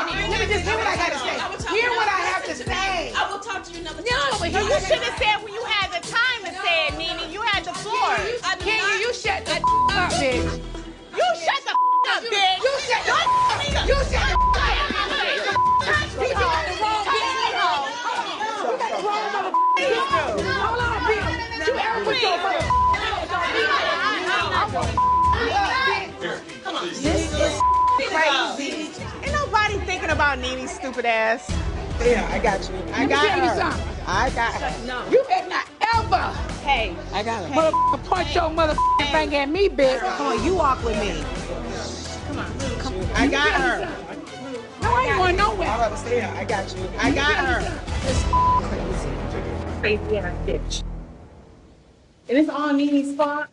Let me just hear what I got to say. Hear what I have to say. I will talk to you another time. No, but You should have said when you had the time to say it, Nene. You had the floor. Kenya, you shut the up, bitch. You shut the up, bitch. You shut the up. You shut the up. You got the wrong bitch. You got the wrong motherfucker. Hold on, bitch. You ever put your mother. Come on. This is crazy. Ain't nobody thinking about Nene's stupid ass. Yeah, I got you. I got her. I got her. No. You better not ever. Hey, I got her. Motherfucker, point your motherfucking finger at me, bitch. come on, you walk with me. I got her. No, I ain't going nowhere. I'm about to say I got you. I got her. Crazy ass bitch. And it's all Nene's fault.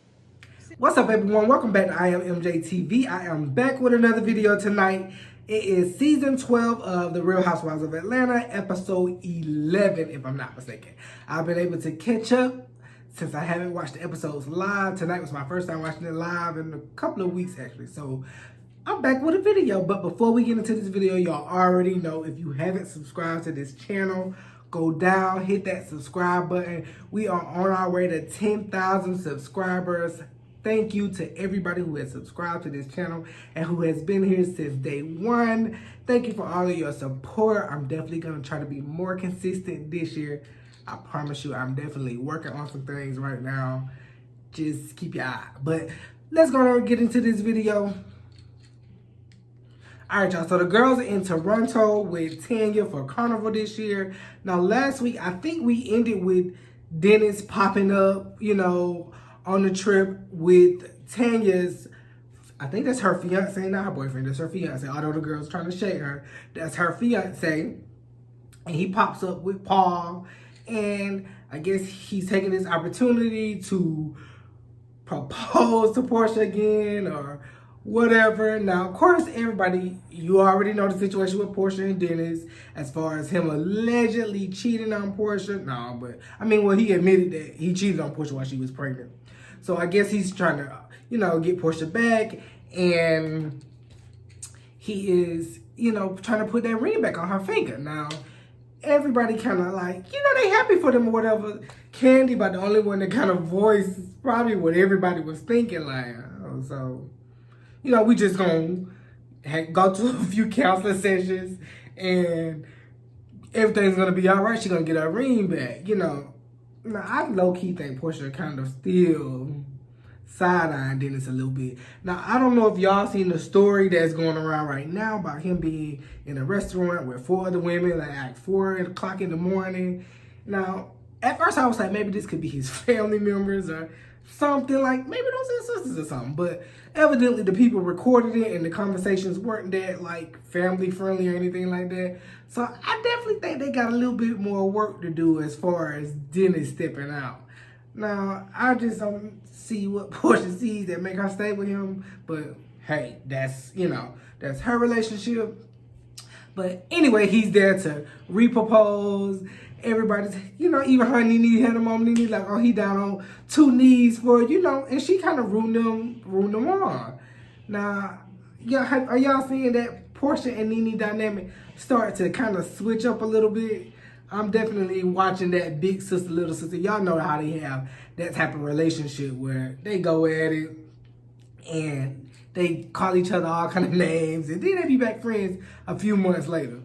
What's up, everyone? Welcome back to I Am MJ TV. I am back with another video tonight. It is season 12 of The Real Housewives of Atlanta, episode 11, if I'm not mistaken. I've been able to catch up since I haven't watched the episodes live. Tonight was my first time watching it live in a couple of weeks, actually. So I'm back with a video. But before we get into this video, y'all already know if you haven't subscribed to this channel, go down, hit that subscribe button. We are on our way to 10,000 subscribers. Thank you to everybody who has subscribed to this channel and who has been here since day one. Thank you for all of your support. I'm definitely going to try to be more consistent this year. I promise you, I'm definitely working on some things right now. Just keep your eye. But let's go on and get into this video. All right, y'all. So the girls are in Toronto with Tanya for Carnival this year. Now, last week, I think we ended with Dennis popping up, you know, on the trip with Tanya's, I think that's her fiance, not her boyfriend, that's her fiance. Although the girl's trying to shake her, that's her fiance. And he pops up with Paul, and I guess he's taking this opportunity to propose to Portia again or whatever. Now, of course, everybody, you already know the situation with Portia and Dennis as far as him allegedly cheating on Portia. No, but I mean, well, he admitted that he cheated on Portia while she was pregnant. So I guess he's trying to, you know, get Portia back, and he is, you know, trying to put that ring back on her finger. Now, everybody kind of like, you know, they happy for them or whatever. Candy, but the only one that kind of voiced probably what everybody was thinking, like, oh, so, you know, we just gonna go to a few counseling sessions, and everything's gonna be all right. She's gonna get her ring back, you know. Now, I low-key think Portia kind of still side-eyeing Dennis a little bit. Now, I don't know if y'all seen the story that's going around right now about him being in a restaurant with 4 other women at 4 o'clock in the morning. Now, at first I was like, maybe this could be his family members or something, like maybe those are sisters or something. But evidently the people recorded it and the conversations weren't that like family friendly or anything like that. So I definitely think they got a little bit more work to do as far as Dennis stepping out. Now, I just don't see what Portia sees that make her stay with him. But hey, that's, you know, that's her relationship. But anyway, he's there to re-propose. Everybody's, you know, even her Nene had him on Nene, like, oh, he down on 2 knees for, you know, and she kind of ruined them on. Now, yeah, are y'all seeing that Portia and Nene dynamic start to kind of switch up a little bit? I'm definitely watching that big sister, little sister. Y'all know how they have that type of relationship where they go at it and they call each other all kind of names, and then they be back friends a few months later.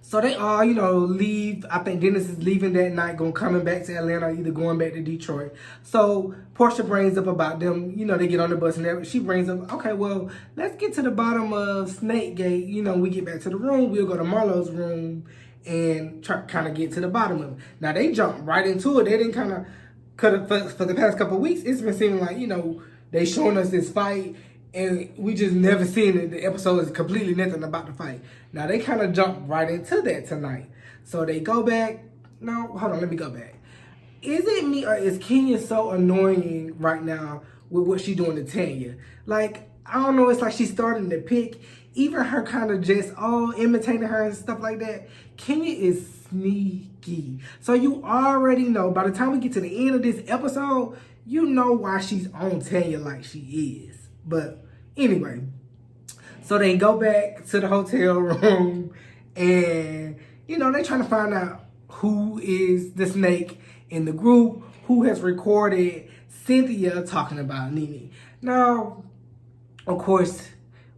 So they all, you know, leave. I think Dennis is leaving that night, coming back to Atlanta, either going back to Detroit. So Portia brings up about them, you know, they get on the bus and everything. She brings up, okay, well, let's get to the bottom of Snake Gate. You know, we get back to the room, we'll go to Marlo's room and try kind of get to the bottom of it. Now, they jumped right into it. They didn't kind of, for the past couple of weeks, it's been seeming like, you know, they showing us this fight, and we just never seen it. The episode is completely nothing about the fight. Now, they kind of jumped right into that tonight. So they go back. No, hold on, let me go back. Is it me or is Kenya so annoying right now with what she's doing to Tanya? Like, I don't know, it's like she's starting to pick. Even her kind of just all imitating her and stuff like that. Kenya is sneaky. So you already know, by the time we get to the end of this episode, you know why she's on Tanya like she is. But anyway, So they go back to the hotel room and, you know, they're trying to find out who is the snake in the group, who has recorded Cynthia talking about Nene. Now, of course,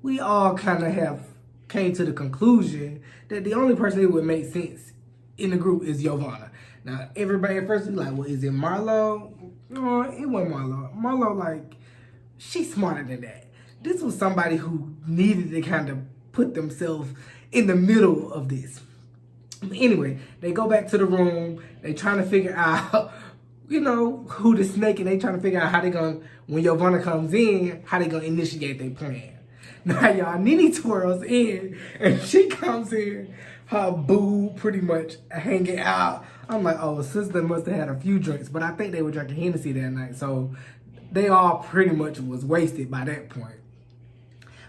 we all kind of have came to the conclusion that the only person that would make sense in the group is Giovanna. Now, everybody at first was like, well, is it Marlo? No, it wasn't Marlo. Marlo, like, she's smarter than that. This was somebody who needed to kind of put themselves in the middle of this. Anyway, they go back to the room. They trying to figure out, you know, who the snake, and they trying to figure out how they gonna, when Giovanna comes in, how they gonna initiate their plan. Now, y'all, Nene twirls in, and she comes in, her boo pretty much hanging out. I'm like, oh, sister must have had a few drinks, but I think they were drinking Hennessy that night, so they all pretty much was wasted by that point.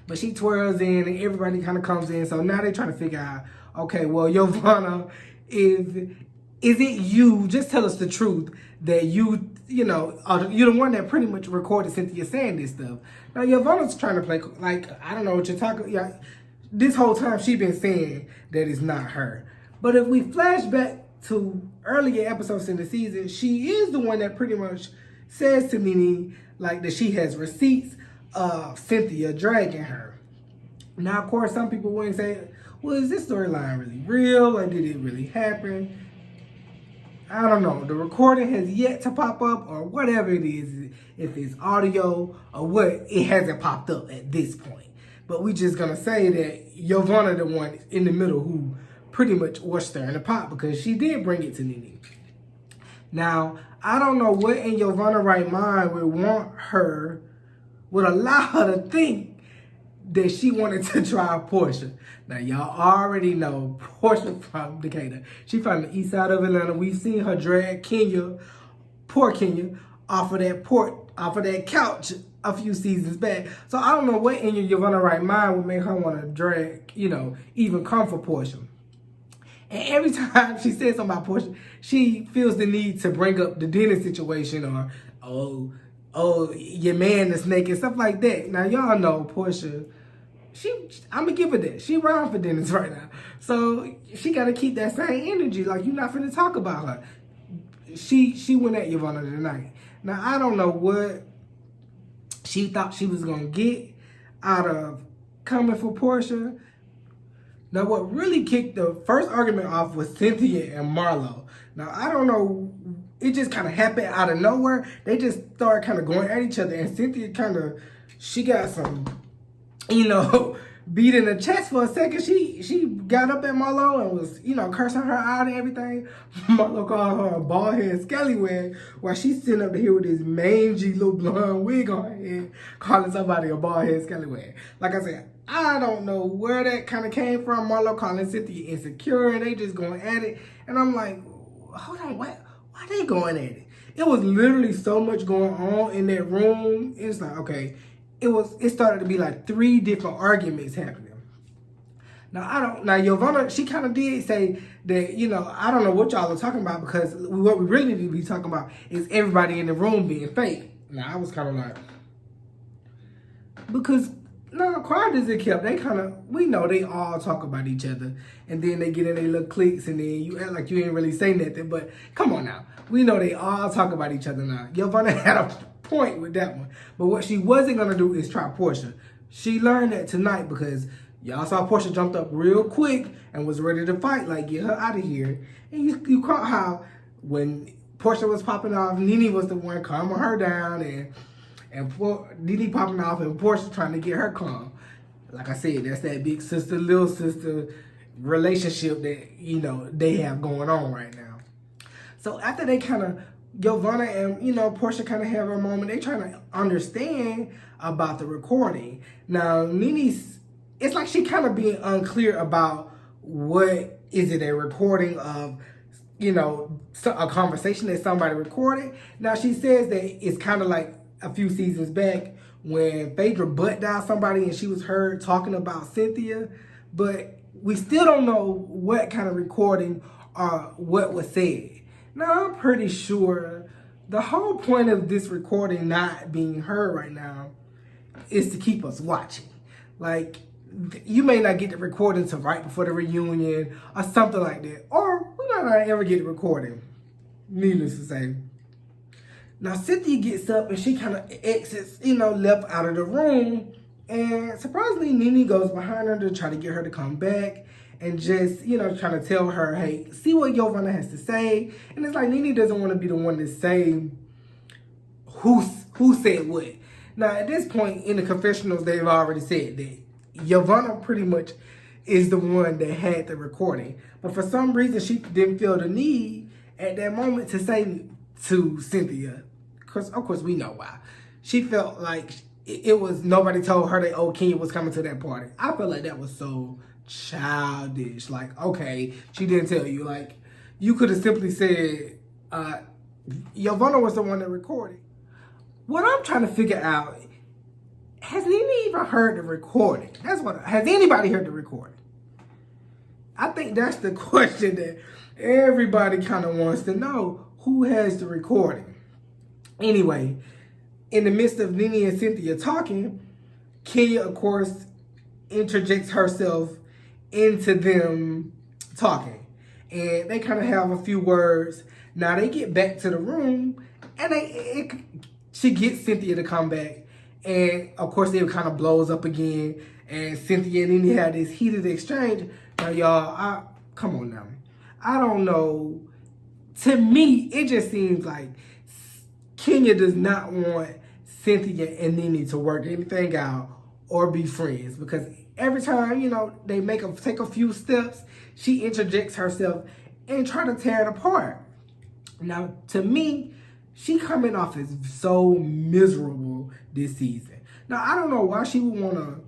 But she twirls in, and everybody kind of comes in, so now they're trying to figure out, okay, well, Giovanna, is it you, just tell us the truth, that you're the one that pretty much recorded Cynthia saying this stuff. Now, Giovanna's trying to play, like, I don't know what you're talking, yeah, this whole time she been saying that it's not her. But if we flash back to earlier episodes in the season, she is the one that pretty much says to Nene, like, that she has receipts of Cynthia dragging her. Now, of course, some people wouldn't say, well, is this storyline really real, or did it really happen? I don't know. The recording has yet to pop up, or whatever it is, if it's audio or what, it hasn't popped up at this point. But we just gonna say that Giovanna the one in the middle who pretty much was stirring the pot, because she did bring it to Nene. Now, I don't know what in Giovanna's right mind would allow her to think that she wanted to try Portia. Now, y'all already know Portia from Decatur. She from the east side of Atlanta. We've seen her drag poor Kenya, off of that couch a few seasons back. So I don't know what in your Giovanna right mind would make her want to drag, even come for Portia. And every time she says something about Portia, she feels the need to bring up the Dennis situation, or, oh, your man the snake, and stuff like that. Now, y'all know Portia, I'm going to give her that. She around for Dennis right now. So she got to keep that same energy. Like, you're not finna talk about her. She went at Giovanna tonight. Now, I don't know what she thought she was going to get out of coming for Portia. Now, what really kicked the first argument off was Cynthia and Marlo. Now, I don't know. It just kind of happened out of nowhere. They just started kind of going at each other. And Cynthia she got some, beat in the chest for a second. She got up at Marlo and was, cursing her out and everything. Marlo called her a bald head scallywag, while she's sitting up here with this mangy little blonde wig on her head, calling somebody a bald head scallywag. Like I said, I don't know where that kind of came from. Marlo calling Cynthia insecure, and they just going at it. And I'm like, hold on, why they going at it? It was literally so much going on in that room. It's like, okay, it started to be like 3 different arguments happening. Now, Giovanna, she kind of did say that, I don't know what y'all are talking about, because what we really need to be talking about is everybody in the room being fake. Now, I was kind of like, because, no, quiet as it kept, we know they all talk about each other, and then they get in their little cliques, and then you act like you ain't really say nothing, but come on now. We know they all talk about each other now. Giovanna had a point with that one, but what she wasn't going to do is try Portia. She learned that tonight, because y'all saw Portia jumped up real quick and was ready to fight, like, get her out of here. And you caught how when Portia was popping off, Nene was the one calming her down, and Nene popping off and Portia trying to get her calm. Like I said, that's that big sister, little sister relationship that, they have going on right now. So after they Giovanna and, Portia kind of have a moment, they trying to understand about the recording. Now, it's like she kind of being unclear about what is it a recording of, a conversation that somebody recorded. Now, she says that it's kind of like a few seasons back when Phaedra butt down somebody and she was heard talking about Cynthia, but we still don't know what kind of recording or what was said. Now, I'm pretty sure the whole point of this recording not being heard right now is to keep us watching. Like, you may not get the recording till right before the reunion or something like that. Or we might not ever get the recording. Needless to say. Now, Cynthia gets up and she kind of exits, left out of the room. And surprisingly, Nene goes behind her to try to get her to come back and just, trying to tell her, hey, see what Giovanna has to say. And it's like Nene doesn't want to be the one to say who said what. Now, at this point in the confessionals, they've already said that Giovanna pretty much is the one that had the recording. But for some reason, she didn't feel the need at that moment to say to Cynthia, because of course we know why. She felt like it was, nobody told her that, Kenya was coming to that party. I feel like that was so childish. Like, okay, she didn't tell you. Like, you could have simply said, Giovanna was the one that recorded. What I'm trying to figure out, has Nene even heard the recording? Has anybody heard the recording? I think that's the question that everybody kind of wants to know. Who has the recording? Anyway, in the midst of Nene and Cynthia talking, Kenya, of course, interjects herself into them talking. And they kind of have a few words. Now they get back to the room and she gets Cynthia to come back. And of course it kind of blows up again. And Cynthia and Nene had this heated exchange. Now y'all, come on now. I don't know. To me, it just seems like Kenya does not want Cynthia and Nene to work anything out or be friends. Because every time, they take a few steps, she interjects herself and try to tear it apart. Now, to me, she coming off as so miserable this season. Now, I don't know why she would want to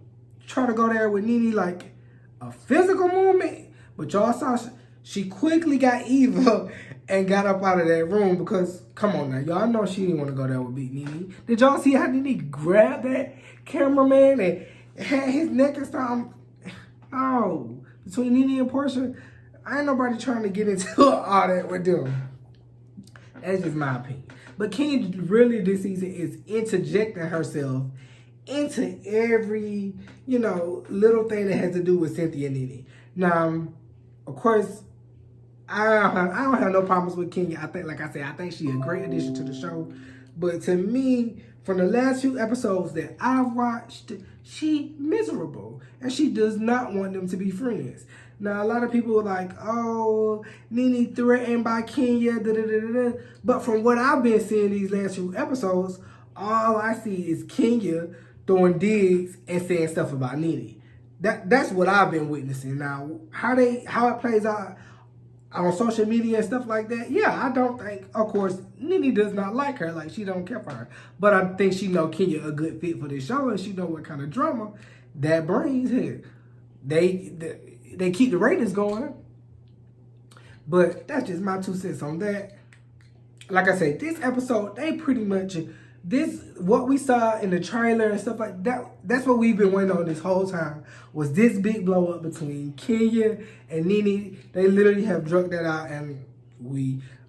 try to go there with Nene like a physical movement, but y'all saw she quickly got Eva and got up out of that room because, come on now, y'all know she didn't want to go there with Big Nene. Did y'all see how Nene grabbed that cameraman and had his neck and stuff? No. Between Nene and Portia, ain't nobody trying to get into all that with them. That's just my opinion. But Kenya really this season is interjecting herself into every, little thing that has to do with Cynthia and Nene. Now, of course, I don't have no problems with Kenya. I think she's a great addition to the show. But to me, from the last few episodes that I've watched, she miserable. And she does not want them to be friends. Now, a lot of people are like, oh, Nene threatened by Kenya, da-da-da-da-da. But from what I've been seeing these last few episodes, all I see is Kenya throwing digs and saying stuff about Nene. That's what I've been witnessing. Now, how it plays out on social media and stuff like that, yeah, I don't think, of course, Nene does not like her, like she don't care for her. But I think she know Kenya a good fit for this show, and she know what kind of drama that brings here. They keep the ratings going. But that's just my 2 cents on that. Like I said, this episode, they pretty much, what we saw in the trailer and stuff like that, that's what we've been waiting on this whole time, was this big blow up between Kenya and Nene. They literally have drug that out, and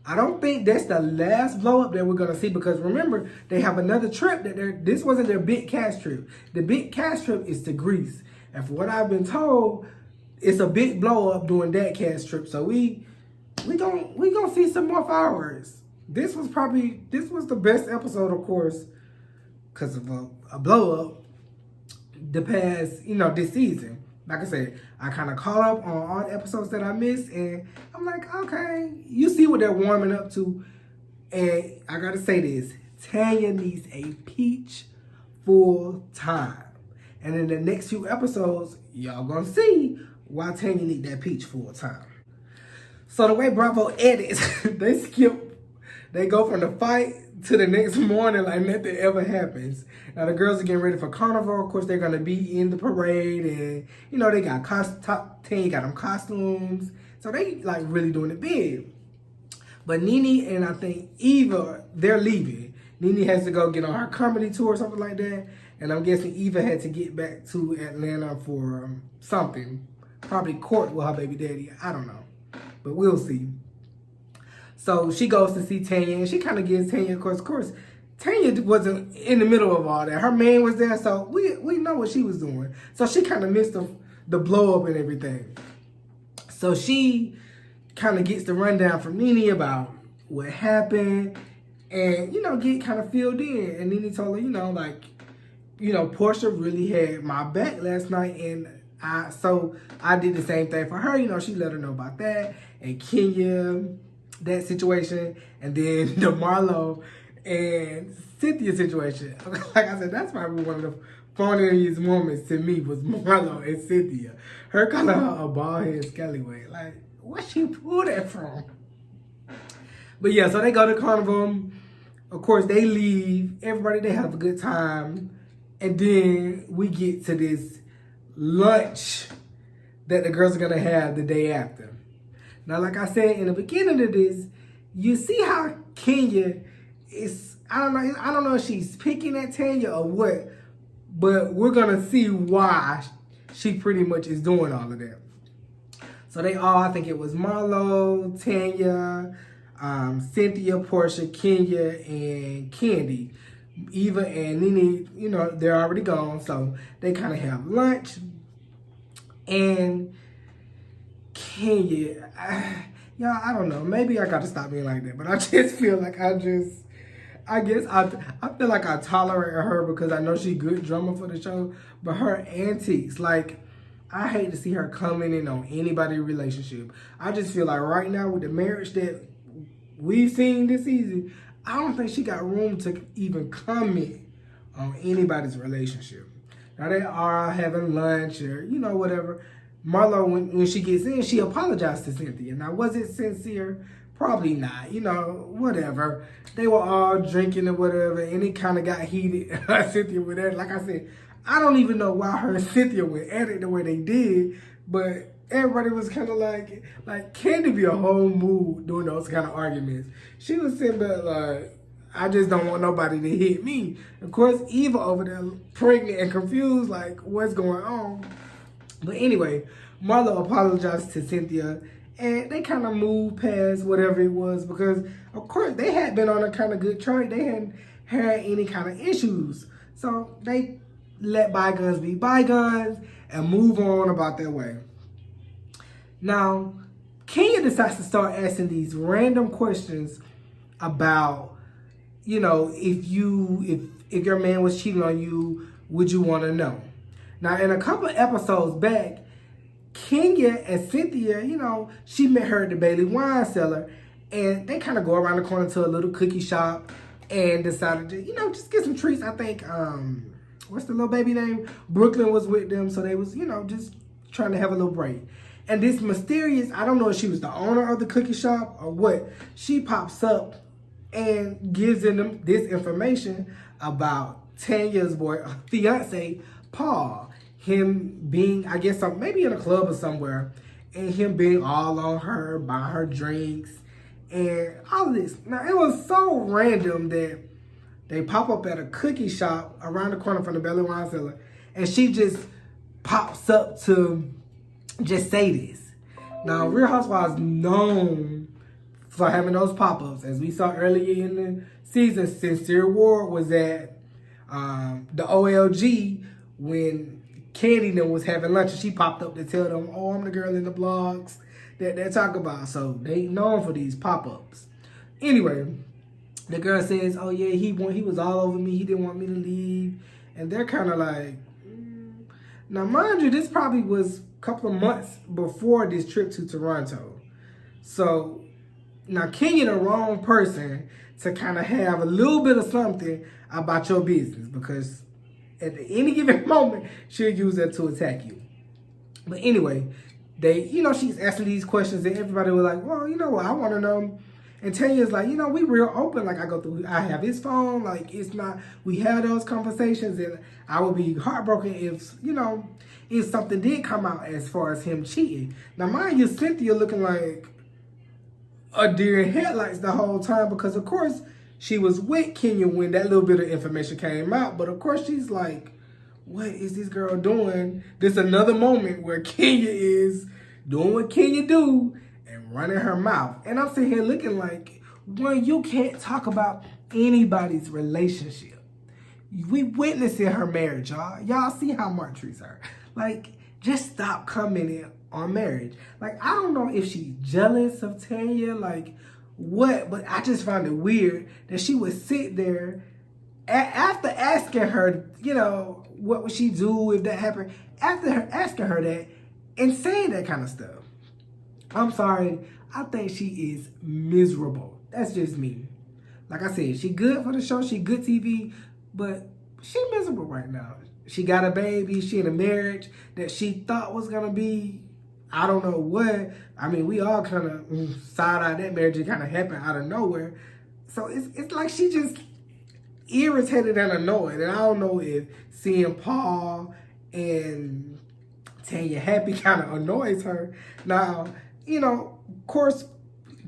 I don't think that's the last blow up that we're gonna see, because remember, they have another trip this wasn't their big cast trip. The big cast trip is to Greece. And from what I've been told, it's a big blow up during that cast trip. So we gonna see some more fireworks. This was the best episode, of course, because of a blow up the past, this season. Like I said, I kind of caught up on all the episodes that I missed, and I'm like, okay, you see what they're warming up to. And I gotta say this, Tanya needs a peach full time. And in the next few episodes, y'all gonna see why Tanya need that peach full time. So the way Bravo edits, they go from the fight to the next morning like nothing ever happens. Now the girls are getting ready for Carnival. Of course, they're gonna be in the parade, and they got top 10, got them costumes. So they like really doing it big. But Nene and I think Eva, they're leaving. Nene has to go get on her comedy tour or something like that. And I'm guessing Eva had to get back to Atlanta for something. Probably court with her baby daddy. I don't know. But we'll see. So she goes to see Tanya, and she kind of gives Tanya, of course, Tanya wasn't in the middle of all that. Her man was there, so we know what she was doing. So she kind of missed the blow up and everything. So she kind of gets the rundown from Nene about what happened and, get kind of filled in. And Nene told her, Portia really had my back last night, and I did the same thing for her. She let her know about that, and Kenya, that situation, and then the Marlo and Cynthia situation. Like I said, that's probably one of the funniest moments to me was Marlo and Cynthia. Her calling her a bald head scallywag. Like, where she pull that from? But yeah, so they go to Carnival. Of course, they leave. Everybody, they have a good time. And then we get to this lunch that the girls are going to have the day after. Now, like I said in the beginning of this, you see how Kenya is, I don't know if she's picking at Tanya or what, but we're going to see why she pretty much is doing all of that. So they all, I think it was Marlo, Tanya, Cynthia, Portia, Kenya, and Candy. Eva and Nene, they're already gone, so they kind of have lunch. And Kenya, I don't know, maybe I got to stop being like that, but I just feel like I feel like I tolerate her because I know she's good drama for the show, but her antics, like, I hate to see her coming in on anybody's relationship. I just feel like right now with the marriage that we've seen this season, I don't think she got room to even comment on anybody's relationship. Now they are having lunch or, whatever. Marlo, when she gets in, she apologized to Cynthia. Now, was it sincere? Probably not. Whatever. They were all drinking or whatever, and it kind of got heated. Cynthia with that. Like I said, I don't even know why her and Cynthia went at it the way they did, but everybody was kind of like Candy be a whole mood doing those kind of arguments. She was sitting there like, I just don't want nobody to hit me. Of course, Eva over there pregnant and confused, like, what's going on? But anyway, Marlo apologized to Cynthia, and they kind of moved past whatever it was because, of course, they had been on a kind of good track. They hadn't had any kind of issues. So they let bygones be bygones and move on about their way. Now, Kenya decides to start asking these random questions about, if your man was cheating on you, would you want to know? Now, in a couple of episodes back, Kenya and Cynthia, she met her at the Bailey wine cellar, and they kind of go around the corner to a little cookie shop and decided to, just get some treats. I think, what's the little baby name? Brooklyn was with them, so they was, just trying to have a little break. And this mysterious, I don't know if she was the owner of the cookie shop or what, she pops up and gives them this information about Tanya's fiance, Paul. Him being, I guess, maybe in a club or somewhere, and him being all on her, buying her drinks, and all of this. Now, it was so random that they pop up at a cookie shop around the corner from the Bailey wine cellar, and she just pops up to just say this. Now, Real Housewives known for having those pop-ups. As we saw earlier in the season, Sincere Ward was at the OLG when Candy was having lunch, and she popped up to tell them, oh, I'm the girl in the blogs that they talk about. So they known for these pop-ups. Anyway, the girl says, oh yeah, he was all over me. He didn't want me to leave. And they're kind of like, Now, mind you, this probably was a couple of months before this trip to Toronto. So now Kenya the wrong person to kind of have a little bit of something about your business, because at any given moment, she'll use that to attack you. But anyway, she's asking these questions, and everybody was like, well, you know what, I want to know. And Tanya's like, we real open. Like, I have his phone. Like, it's not, we have those conversations, and I would be heartbroken if something did come out as far as him cheating. Now, mind you, Cynthia looking like a deer in headlights the whole time, because, of course, she was with Kenya when that little bit of information came out. But, of course, she's like, what is this girl doing? There's another moment where Kenya is doing what Kenya do and running her mouth. And I'm sitting here looking like, well, you can't talk about anybody's relationship. We witnessing her marriage, y'all. Y'all see how Mark treats her. Like, just stop commenting on marriage. Like, I don't know if she's jealous of Tanya, like, what, but I just found it weird that she would sit there after asking her, you know, what would she do if that happened, after her asking her that and saying that kind of stuff. I'm sorry, I think she is miserable. That's just me. Like I said, she good for the show, she good TV, but she miserable right now. She got a baby, she in a marriage that she thought was gonna be, I don't know what. I mean, we all kind of side-eyed that marriage. It kind of happened out of nowhere. So it's like she just irritated and annoyed. And I don't know if seeing Paul and Tanya happy kind of annoys her. Now, you know, of course,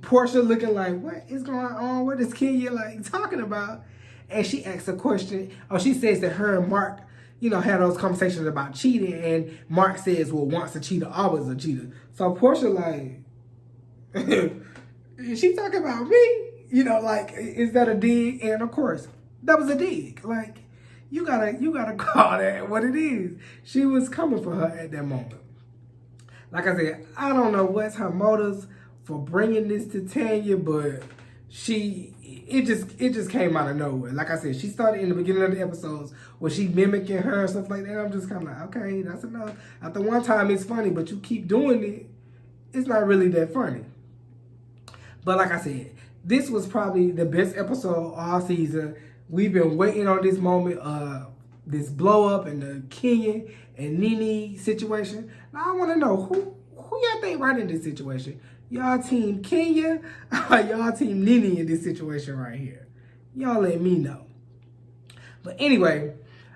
Portia looking like, what is going on? What is Kenya like talking about? And she asks a question. Oh, she says that her and Mark, you know, had those conversations about cheating. And Mark says, well, once a cheater, always a cheater. So Portia like, is she talking about me? You know, like, is that a dig? And of course, that was a dig. Like, you gotta call that what it is. She was coming for her at that moment. Like I said, I don't know what's her motives for bringing this to Tanya, but it just came out of nowhere. Like I said, she started in the beginning of the episodes where she mimicking her and stuff like that. I'm just kind of like, okay, that's enough. After one time, it's funny, but you keep doing it, it's not really that funny. But like I said, this was probably the best episode all season. We've been waiting on this moment, this blow up in the Kenya and Nene situation. Now I want to know who y'all think right in this situation. Y'all team Kenya or y'all team Nene in this situation right here? Y'all let me know. But anyway,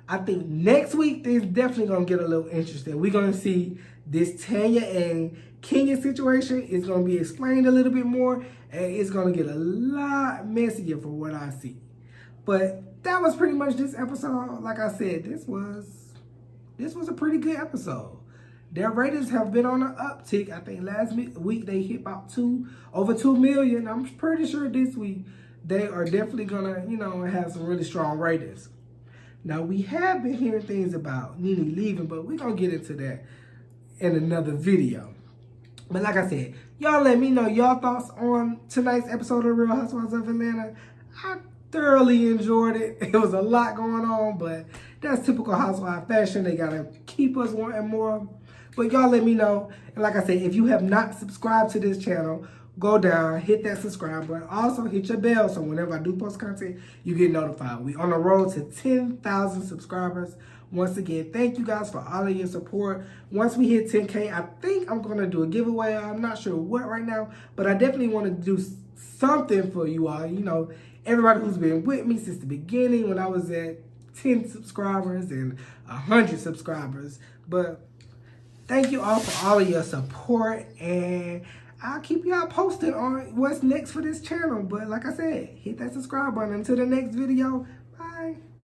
I think next week things definitely gonna get a little interesting. We're gonna see this Tanya and Kenya situation is gonna be explained a little bit more, and it's gonna get a lot messier for what I see. But that was pretty much this episode. Like I said, this was a pretty good episode. Their ratings have been on an uptick. I think last week they hit about over 2 million. I'm pretty sure this week they are definitely gonna, you know, have some really strong ratings. Now we have been hearing things about Nene leaving, but we're gonna get into that in another video. But like I said, y'all let me know y'all thoughts on tonight's episode of Real Housewives of Atlanta. I thoroughly enjoyed it. It was a lot going on, but that's typical housewife fashion. They gotta keep us wanting more. But y'all let me know. And like I said, if you have not subscribed to this channel, go down, hit that subscribe button. Also, hit your bell so whenever I do post content, you get notified. We on the road to 10,000 subscribers. Once again, thank you guys for all of your support. Once we hit 10K, I think I'm going to do a giveaway. I'm not sure what right now, but I definitely want to do something for you all. You know, everybody who's been with me since the beginning when I was at 10 subscribers and 100 subscribers. But thank you all for all of your support, and I'll keep y'all posted on what's next for this channel. But like I said, hit that subscribe button. Until the next video,